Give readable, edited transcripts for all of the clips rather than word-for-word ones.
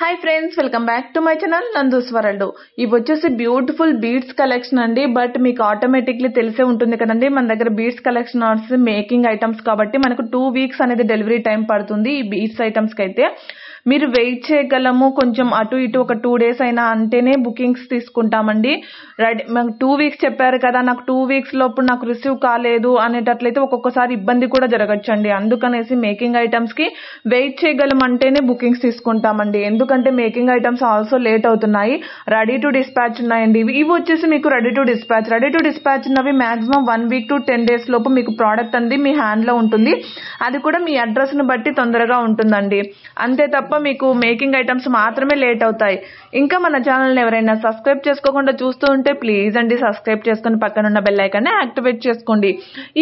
Hi friends, welcome back to my channel Nandu's world. ఇవి వచ్చేసి beautiful beads collection అండి. But మీకు ఆటోమేటిక్లీ తెలిసే ఉంటుంది కదండి, మన దగ్గర బీడ్స్ కలెక్షన్ మేకింగ్ ఐటమ్స్ కాబట్టి మనకు 2 వీక్స్ అనేది డెలివరీ టైం పడుతుంది. ఈ బీడ్స్ ఐటమ్స్ కి అయితే మీరు వెయిట్ చేయగలము, కొంచెం అటు ఇటు ఒక 2 days అయినా అంటేనే బుకింగ్స్ తీసుకుంటామండి. రెడీ 2 వీక్స్ చెప్పారు కదా, నాకు 2 వీక్స్ లోపు నాకు రిసీవ్ కాలేదు అనేటట్లయితే ఒక్కొక్కసారి ఇబ్బంది కూడా జరగచ్చండి. అందుకనేసి మేకింగ్ ఐటమ్స్ కి వెయిట్ చేయగలం అంటేనే బుకింగ్స్ తీసుకుంటామండి. ఎందుకంటే మేకింగ్ ఐటమ్స్ ఆల్సో లేట్ అవుతున్నాయి. రెడీ టు డిస్పాచ్ ఉన్నాయండి. ఇవి వచ్చేసి మీకు రెడీ టు డిస్పాచ్ ఉన్నవి మాక్సిమం 1 week to 10 days లోపు మీకు ప్రోడక్ట్ అండి మీ హ్యాండ్ లో ఉంటుంది. అది కూడా మీ అడ్రస్ ను బట్టి తొందరగా ఉంటుందండి. అంతే తప్ప మీకు మేకింగ్ ఐటమ్స్ మాత్రమే లేట్ అవుతాయి. ఇంకా మన ఛానల్ ఎవరైనా సబ్స్క్రైబ్ చేసుకోకుండా చూస్తూ ఉంటే ప్లీజ్ అండి సబ్స్క్రైబ్ చేసుకుని పక్కన ఉన్న బెల్ ఐకాన్ ని యాక్టివేట్ చేసుకోండి.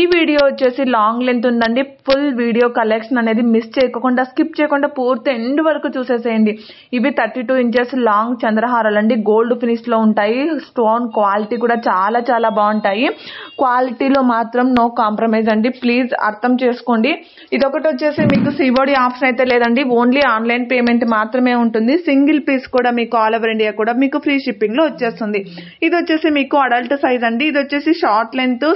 ఈ వీడియో వచ్చేసి లాంగ్ లెంత్ ఉందండి. ఫుల్ వీడియో కలెక్షన్ అనేది మిస్ చేయకుండా స్కిప్ చేయకుండా పూర్తి ఎండ్ వరకు చూసేసేయండి. ఇవి 32 inches లాంగ్ చంద్రహారాలండి. గోల్డ్ ఫినిష్ లో ఉంటాయి. స్టోన్ క్వాలిటీ కూడా చాలా చాలా బాగుంటాయి. క్వాలిటీలో మాత్రం నో కాంప్రమైజ్ అండి, ప్లీజ్ అర్థం చేసుకోండి. ఇదొకటి వచ్చేసి మీకు సిఓడి ఆప్షన్ అయితే లేదండి, ఓన్లీ ఆన్లైన్ పేమెంట్ మాత్రమే ఉంటుంది. సింగిల్ పీస్ కూడా మీకు ఆల్ ఓవర్ ఇండియా కూడా మీకు ఫ్రీ షిప్పింగ్ లో వచ్చేస్తుంది. ఇది వచ్చేసి మీకు అడల్ట్ సైజ్ అండి. ఇది వచ్చేసి షార్ట్ లెంత్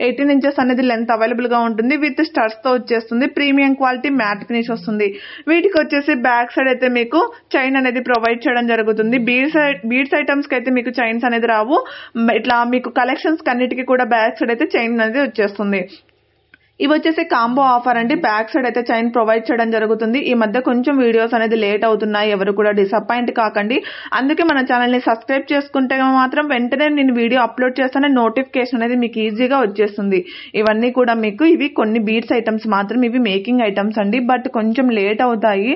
18 inches అనేది లెంత్ అవైలబుల్ గా ఉంటుంది. విత్ స్టడ్స్ తో వచ్చేస్తుంది. ప్రీమియం క్వాలిటీ మ్యాట్ ఫినిష్ వస్తుంది. వీటికి వచ్చేసి బ్యాక్ సైడ్ అయితే మీకు చైన్ అనేది ప్రొవైడ్ చేయడం జరుగుతుంది. బీడ్స్ ఐటమ్స్ కి అయితే మీకు చైన్స్ అనేది రావు. ఇట్లా మీకు కలెక్షన్స్ కన్నిటికీ కూడా బ్యాక్ సైడ్ అయితే చైన్ అనేది వచ్చేస్తుంది. ఇవి వచ్చేసి కాంబో ఆఫర్ అండి. బ్యాక్ సైడ్ అయితే చైన్ ప్రొవైడ్ చేయడం జరుగుతుంది. ఈ మధ్య కొంచెం వీడియోస్ అనేది లేట్ అవుతున్నాయి, ఎవరు కూడా డిసప్పాయింట్ కాకండి. అందుకే మన ఛానల్ ని సబ్స్క్రైబ్ చేసుకుంటే మాత్రం వెంటనే నేను వీడియో అప్లోడ్ చేస్తానే నోటిఫికేషన్ అనేది మీకు ఈజీగా వచ్చేస్తుంది. ఇవన్నీ కూడా మీకు ఇవి కొన్ని బీడ్స్ ఐటమ్స్ మాత్రం, ఇవి మేకింగ్ ఐటమ్స్ అండి. బట్ కొంచెం లేట్ అవుతాయి,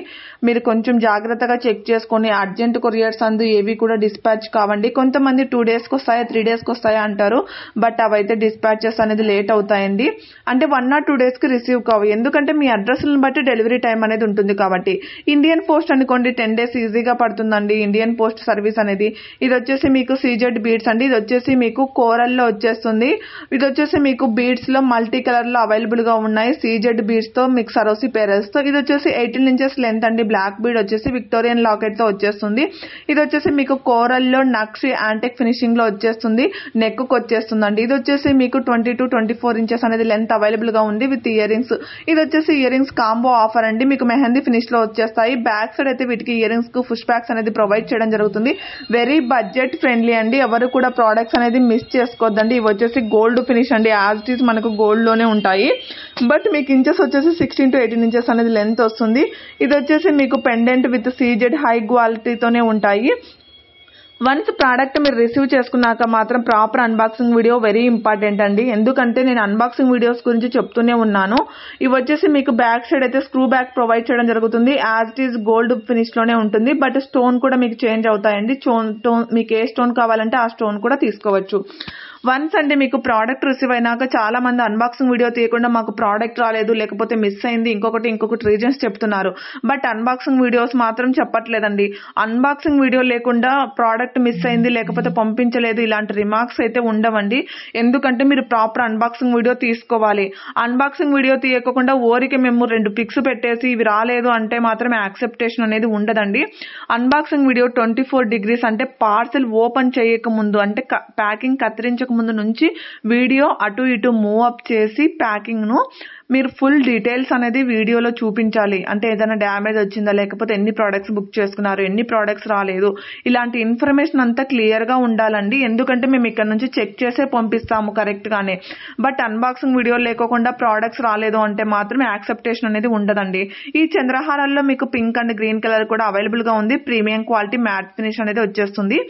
మీరు కొంచెం జాగ్రత్తగా చెక్ చేసుకొని. అర్జెంట్ కొరియర్స్ అందు ఏవి కూడా డిస్పాచ్ కావండి. కొంతమంది 2 days కి వస్తాయా 3 days కి వస్తాయా అంటారు. బట్ అవైతే డిస్పాచెస్ అనేది లేట్ అవుతాయండి. అంటే 1 or 2 days కి రిసీవ్ కావు. ఎందుకంటే మీ అడ్రస్లను బట్టి డెలివరీ టైం అనేది ఉంటుంది కాబట్టి. ఇండియన్ పోస్ట్ అనుకోండి 10 days ఈజీగా పడుతుందండి, ఇండియన్ పోస్ట్ సర్వీస్ అనేది. ఇది వచ్చేసి మీకు సీజెడ్ బీడ్స్ అండి. ఇది వచ్చేసి మీకు కోరల్ లో వచ్చేస్తుంది. ఇది వచ్చేసి మీకు బీడ్స్ లో మల్టీ కలర్ లో అవైలబుల్ గా ఉన్నాయి. సీజెడ్ బీడ్స్ తో మీకు సరోసి పేరల్స్ తో. ఇది వచ్చేసి 18 inches లెంత్ అండి. బ్లాక్ బీడ్ వచ్చేసి విక్టోరియన్ లాకెట్ తో వచ్చేస్తుంది. ఇది వచ్చేసి మీకు కోరల్ లో నక్షి యాంటిక్ ఫినిషింగ్ లో వచ్చేస్తుంది. నెక్ కు వచ్చేస్తుందండి. ఇది వచ్చేసి మీకు 20 to 24 inches అనేది లెంత్ అవైలబుల్ గా ఉంది విత్ ఇయర్ రింగ్స్. ఇది వచ్చేసి ఇయర్ రింగ్స్ కాంబో ఆఫర్ అండి. మీకు మెహందీ ఫినిష్ లో వచ్చేస్తాయి. బ్యాక్ సైడ్ అయితే వీటికి ఇయర్ రింగ్స్ కు పుష్ బ్యాక్స్ అనేది ప్రొవైడ్ చేయడం జరుగుతుంది. వెరీ బడ్జెట్ ఫ్రెండ్లీ అండి. ఎవరు కూడా ప్రోడక్ట్స్ అనేది మిస్ చేసుకోవద్దండి. ఇవి వచ్చేసి గోల్డ్ ఫినిష్ అండి. యాజ్ ఇట్ ఈస్ మనకు గోల్డ్ లోనే ఉంటాయి. బట్ మీకు ఇంచెస్ వచ్చేసి 16 to 18 inches అనేది లెంత్ వస్తుంది. ఇది వచ్చేసి మీకు పెండెంట్ విత్ సీజెడ్ హై క్వాలిటీతోనే ఉంటాయి. వన్స్ ప్రోడక్ట్ మీరు రిసీవ్ చేసుకున్నాక మాత్రం proper unboxing video very important అండి. ఎందుకంటే నేను అన్బాక్సింగ్ వీడియోస్ గురించి చెప్తూనే ఉన్నాను. ఇవి వచ్చేసి మీకు బ్యాక్ సైడ్ అయితే స్క్రూ బ్యాక్ ప్రొవైడ్ చేయడం జరుగుతుంది. As it is gold finish లోనే ఉంటుంది. బట్ స్టోన్ కూడా మీకు చేంజ్ అవుతాయండి. మీకు ఏ స్టోన్ కావాలంటే ఆ స్టోన్ కూడా తీసుకోవచ్చు. వన్స్ అండి మీకు ప్రోడక్ట్ రిసీవ్ అయినాక చాలా మంది అన్బాక్సింగ్ వీడియో తీయకుండా మాకు ప్రోడక్ట్ రాలేదు, లేకపోతే మిస్ అయింది, ఇంకొకటి రీజన్స్ చెప్తున్నారు. బట్ అన్బాక్సింగ్ వీడియోస్ మాత్రం చెప్పట్లేదండి. అన్బాక్సింగ్ వీడియో లేకుండా ప్రోడక్ట్ మిస్ అయింది, లేకపోతే పంపించలేదు, ఇలాంటి రిమార్క్స్ అయితే ఉండవండి. ఎందుకంటే మీరు ప్రాపర్ అన్బాక్సింగ్ వీడియో తీసుకోవాలి. అన్బాక్సింగ్ వీడియో తీయకుండా ఊరికి మేము 2 పిక్స్ పెట్టేసి ఇవి రాలేదు అంటే మాత్రం యాక్సెప్టేషన్ అనేది ఉండదండి. అన్బాక్సింగ్ వీడియో 24 degrees అంటే పార్సెల్ ఓపెన్ చేయక ముందు, అంటే ప్యాకింగ్ కత్తిరించక ముందు నుంచి వీడియో అటు ఇటు మూవ్ అప్ చేసి ప్యాకింగ్ ను మీరు ఫుల్ డీటెయిల్స్ అనేది వీడియోలో చూపించాలి. అంటే ఏదైనా డ్యామేజ్ వచ్చిందా, లేకపోతే ఎన్ని ప్రోడక్ట్స్ బుక్ చేసుకున్నారు, ఎన్ని ప్రోడక్ట్స్ రాలేదు, ఇలాంటి ఇన్ఫర్మేషన్ అంతా క్లియర్ గా ఉండాలండి. ఎందుకంటే మేము ఇక్కడ నుంచి చెక్ చేసే పంపిస్తాము కరెక్ట్ గానే. బట్ అన్బాక్సింగ్ వీడియో లేకోకుండా ప్రోడక్ట్స్ రాలేదు అంటే మాత్రం యాక్సెప్టేషన్ అనేది ఉండదండి. ఈ చంద్రహారాల్లో మీకు పింక్ అండ్ గ్రీన్ కలర్ కూడా అవైలబుల్ గా ఉంది. ప్రీమియం క్వాలిటీ మ్యాట్ ఫినిష్ అనేది వచ్చేస్తుంది.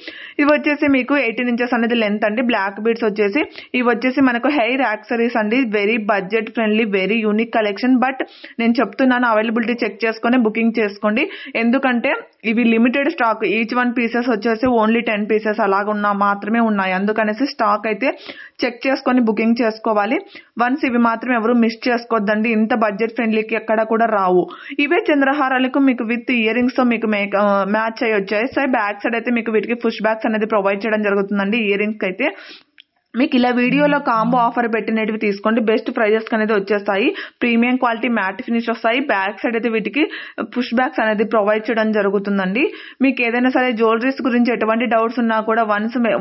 ఇవి వచ్చేసి మీకు 18 inches అనేది లెంత్ అండి. బ్లాక్ బీడ్స్ వచ్చేసి ఇవి వచ్చేసి మనకు హెయిర్ యాక్సరీస్ అండి. Very budget friendly, very unique collection. But నేను చెప్తున్నాను అవైలబిలిటీ చెక్ చేసుకుని బుకింగ్ చేసుకోండి. ఎందుకంటే ఇవి లిమిటెడ్ స్టాక్. ఈచ్ 1 pieces వచ్చేసి ఓన్లీ 10 pieces అలాగ మాత్రమే ఉన్నాయి. అందుకనేసి స్టాక్ అయితే చెక్ చేసుకొని బుకింగ్ చేసుకోవాలి. వన్స్ ఇవి మాత్రం ఎవరు మిస్ చేసుకోవద్దండి. ఇంత బడ్జెట్ ఫ్రెండ్లీకి ఎక్కడ కూడా రావు. ఇవే చంద్రహారాలకు మీకు విత్ ఇయర్ రింగ్స్ తో మీకు మ్యాచ్ అయ్యి వచ్చాయి. సో బ్యాక్ సైడ్ అయితే మీకు వీటికి పుష్ బ్యాక్స్ అనేది ప్రొవైడ్ చేయడం జరుగుతుందండి. ఇయర్ రింగ్స్ అయితే మీకు ఇలా వీడియోలో కాంబో ఆఫర్ పెట్టినవి తీసుకోండి, బెస్ట్ ప్రైజెస్ అనేది వచ్చేస్తాయి. ప్రీమియం క్వాలిటీ మ్యాట్ ఫినిష్ వస్తాయి. బ్యాక్ సైడ్ అయితే వీటికి పుష్ బ్యాక్స్ అనేది ప్రొవైడ్ చేయడం జరుగుతుందండి. మీకు ఏదైనా సరే జ్యువెలరీస్ గురించి ఎటువంటి డౌట్స్ ఉన్నా కూడా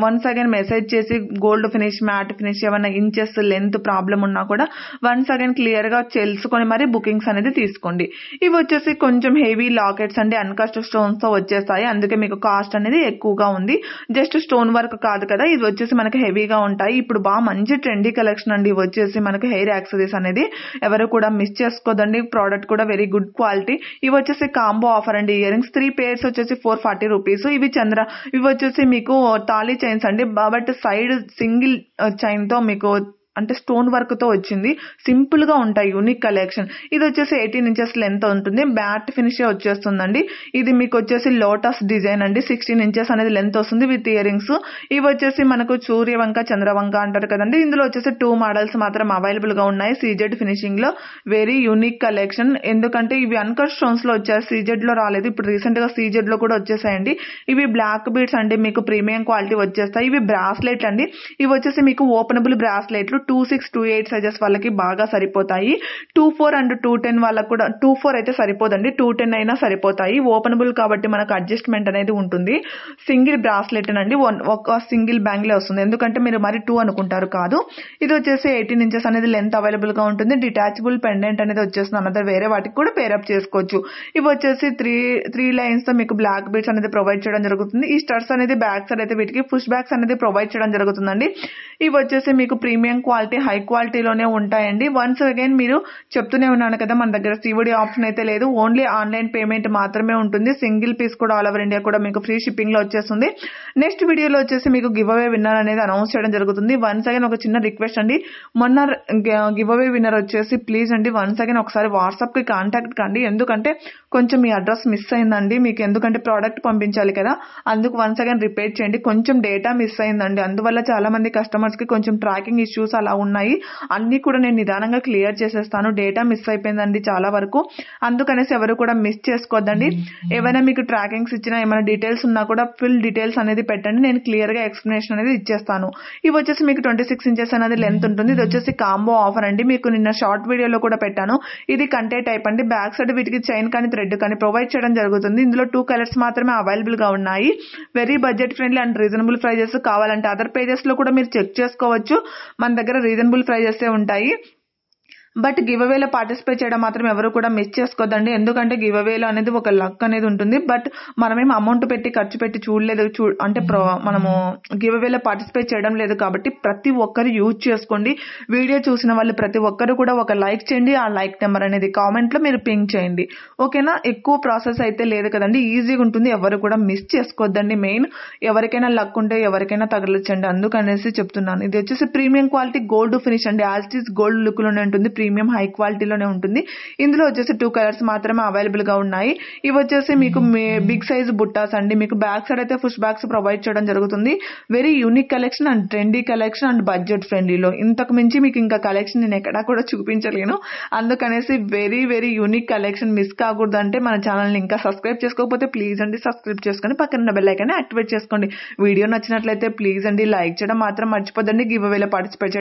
వన్స్ అగైన్ మెసేజ్ చేసి గోల్డ్ ఫినిష్, మ్యాట్ ఫినిష్, ఏమైనా ఇంచెస్ లెంత్ ప్రాబ్లం ఉన్నా కూడా వన్స్ అగైన్ క్లియర్ గా తెలుసుకొని మరి బుకింగ్స్ అనేది తీసుకోండి. ఇవి వచ్చేసి కొంచెం హెవీ లాకెట్స్ అండి, అన్కస్ట్ స్టోన్స్ తో వచ్చేస్తాయి. అందుకే మీకు కాస్ట్ అనేది ఎక్కువగా ఉంది. జస్ట్ స్టోన్ వర్క్ కాదు కదా, ఇది వచ్చేసి మనకి హెవీగా ఉంటాయి. ఇప్పుడు బాగా మంచి ట్రెండీ కలెక్షన్ అండి. ఇవి వచ్చేసి మనకు హెయిర్ యాక్సెసరీస్ అనేది ఎవరు కూడా మిస్ చేసుకోదండి. ప్రోడక్ట్ కూడా వెరీ గుడ్ క్వాలిటీ. ఇవి వచ్చేసి కాంబో ఆఫర్ అండి. ఇయర్ రింగ్స్ 3 pairs వచ్చేసి 440 రూపీస్. ఇవి వచ్చేసి మీకు తాళీ చైన్స్ అండి, బట్ సైడ్ సింగిల్ చైన్ తో మీకు అంటే స్టోన్ వర్క్ తో వచ్చింది. సింపుల్ గా ఉంటాయి, యూనిక్ కలెక్షన్. ఇది వచ్చేసి 18 inches లెంత్ ఉంటుంది, మ్యాట్ ఫినిష్ వచ్చేస్తుందండి. ఇది మీకు వచ్చేసి లోటస్ డిజైన్ అండి, 16 inches అనేది లెంత్ వస్తుంది విత్ ఇయర్ రింగ్స్. ఇవి వచ్చేసి మనకు సూర్యవంక, చంద్రవంక అంటారు కదండి. ఇందులో వచ్చేసి 2 మోడల్స్ మాత్రం అవైలబుల్ గా ఉన్నాయి. సీజెడ్ ఫినిషింగ్ లో వెరీ యూనిక్ కలెక్షన్. ఎందుకంటే ఇవి అన్కట్ స్టోన్స్ లో వచ్చాయి, సీజెడ్ లో రాలేదు. ఇప్పుడు రీసెంట్ గా సీజెడ్ లో కూడా వచ్చేసాయండి. ఇవి బ్లాక్ బీడ్స్ అండి, మీకు ప్రీమియం క్వాలిటీ వచ్చేస్తాయి. ఇవి బ్రాస్లెట్ అండి. ఇవి వచ్చేసి మీకు ఓపెనబుల్ బ్రాస్లెట్లు 2-6, 2-8 సైజెస్ వాళ్ళకి బాగా సరిపోతాయి. 2-4 అండ్ 2-10 వాళ్ళకి కూడా 2-4 అయితే సరిపోదండి, 2-10 అయినా సరిపోతాయి. ఓపెనబుల్ కాబట్టి మనకు అడ్జస్ట్మెంట్ అనేది ఉంటుంది. సింగిల్ బ్రాస్లెట్ అండి, ఒక సింగిల్ బ్యాంగిల్ వస్తుంది. ఎందుకంటే మీరు మరి 2 అనుకుంటారు కాదు. ఇది వచ్చేసి 18 inches అనేది లెంత్ అవైలబుల్ గా ఉంటుంది. డిటాచబుల్ పెండెంట్ అనేది వచ్చేస్తుంది. అనదర్ వేరే వాటికి కూడా పేరప్ చేసుకోవచ్చు. ఇవి వచ్చేసి 3 లైన్స్ తో మీకు బ్లాక్ బీడ్స్ అనేది ప్రొవైడ్ చేయడం జరుగుతుంది. ఈ స్టడ్స్ అనేది బ్యాక్ సైడ్ అయితే వీటికి పుష్ బ్యాక్స్ అనేది ప్రొవైడ్ చేయడం జరుగుతుందండి. ఇవి వచ్చేసి మీకు ప్రీమియం క్వాలిటీ, హై క్వాలిటీలోనే ఉంటాయండి. వన్స్ అగైన్ మీరు చెప్తూనే ఉన్నాను కదా, మన దగ్గర COD ఆప్షన్ అయితే లేదు, ఓన్లీ ఆన్లైన్ పేమెంట్ మాత్రమే ఉంటుంది. సింగిల్ పీస్ కూడా ఆల్ ఓవర్ ఇండియా కూడా మీకు ఫ్రీ షిప్పింగ్ లో వచ్చేస్తుంది. నెక్స్ట్ వీడియోలో వచ్చేసి మీకు గివ్ అవే విన్నర్ అనేది అనౌన్స్ చేయడం జరుగుతుంది. వన్స్ అగైన్ ఒక చిన్న రిక్వెస్ట్ అండి, మొన్న గివ్ అవే విన్నర్ వచ్చేసి ప్లీజ్ అండి వన్స్ అగైన్ ఒకసారి వాట్సాప్ కి కాంటాక్ట్ కండి. ఎందుకంటే కొంచెం మీ అడ్రస్ మిస్ అయిందండి మీకు, ఎందుకంటే ప్రోడక్ట్ పంపించాలి కదా, అందుకు వన్స్ అగైన్ రిపీట్ చేయండి. కొంచెం డేటా మిస్ అయిందండి, అందువల్ల చాలా మంది కస్టమర్స్ కి కొంచెం ట్రాకింగ్ ఇష్యూస్ అలా ఉన్నాయి. అన్ని కూడా నేను నిదానంగా క్లియర్ చేసేస్తాను. డేటా మిస్ అయిపోయిందండి చాలా వరకు, అందుకనేసి ఎవరు కూడా మిస్ చేసుకోవద్దండి. ఏమైనా మీకు ట్రాకింగ్స్ ఇచ్చినా, ఏమైనా డీటెయిల్స్ ఉన్నా కూడా ఫుల్ డీటెయిల్స్ అనేది పెట్టండి, నేను క్లియర్ గా ఎక్స్ప్లెనేషన్ అనేది ఇచ్చేస్తాను. ఇవి వచ్చేసి మీకు 26 inches అనేది లెంత్ ఉంటుంది. ఇది వచ్చేసి కాంబో ఆఫర్ అండి, మీకు నిన్న షార్ట్ వీడియోలో కూడా పెట్టాను. ఇది కంటే టైప్ అండి, బ్యాక్ సైడ్ వీటికి చైన్ కానీ థ్రెడ్ కానీ ప్రొవైడ్ చేయడం జరుగుతుంది. ఇందులో 2 కలర్స్ మాత్రమే అవైలబుల్ గా ఉన్నాయి. Very budget friendly and reasonable prices. కావాలంటే అదర్ పేజెస్ లో కూడా మీరు చెక్ చేసుకోవచ్చు, మన దగ్గర రీజనబుల్ ప్రైజెస్ ఉంటాయి. బట్ గివ్ అవేలో పార్టిసిపేట్ చేయడం మాత్రం ఎవరు కూడా మిస్ చేసుకోవద్దండి. ఎందుకంటే గివ్ అవేలో అనేది ఒక లక్ అనేది ఉంటుంది. బట్ మనమేం అమౌంట్ పెట్టి ఖర్చు పెట్టి చూడలేదు, అంటే మనము గివ్ అవేలో పార్టిసిపేట్ చేయడం లేదు కాబట్టి ప్రతి ఒక్కరు యూజ్ చేసుకోండి. వీడియో చూసిన వాళ్ళు ప్రతి ఒక్కరు కూడా ఒక లైక్ చేయండి. ఆ లైక్ నెంబర్ అనేది కామెంట్ లో మీరు పింక్ చేయండి, ఓకేనా. ఎక్కువ ప్రాసెస్ అయితే లేదు కదండి, ఈజీగా ఉంటుంది. ఎవరు కూడా మిస్ చేసుకోవద్దండి. మెయిన్ ఎవరికైనా లక్ ఉంటే ఎవరికైనా తగలచ్చండి, అందుకనేసి చెప్తున్నాను. ఇది వచ్చేసి ప్రీమియం క్వాలిటీ గోల్డ్ ఫినిష్ అండి, as it is gold look లోనే ఉంటుంది, ప్రీమియం హై క్వాలిటీలోనే ఉంటుంది. ఇందులో వచ్చేసి 2 కలర్స్ మాత్రమే అవైలబుల్ గా ఉన్నాయి. ఇవి వచ్చేసి మీకు బిగ్ సైజ్ బుట్టాస్ అండి, మీకు బ్యాక్ సైడ్ అయితే పుష్ బ్యాక్స్ ప్రొవైడ్ చేయడం జరుగుతుంది. Very unique collection and trendy collection and budget ఫ్రెండ్లీలో. ఇంతకు మించి మీకు ఇంకా కలెక్షన్ నేను ఎక్కడా కూడా చూపించలేను, అందుకనేసి very very unique collection. Miss కాకూడదు అంటే మన ఛానల్ ని ఇంకా సబ్స్క్రైబ్ చేసుకోకపోతే ప్లీజ్ అండి సబ్స్క్రైబ్ చేసుకొని పక్కన బెల్ ఐకాన్ యాక్టివేట్ చేసుకోండి. వీడియో నచ్చినట్లయితే ప్లీజ్ అండి లైక్ చేయడం మాత్రం మర్చిపోద్దండి. గివ్ అవేలో పార్టిసిపేట్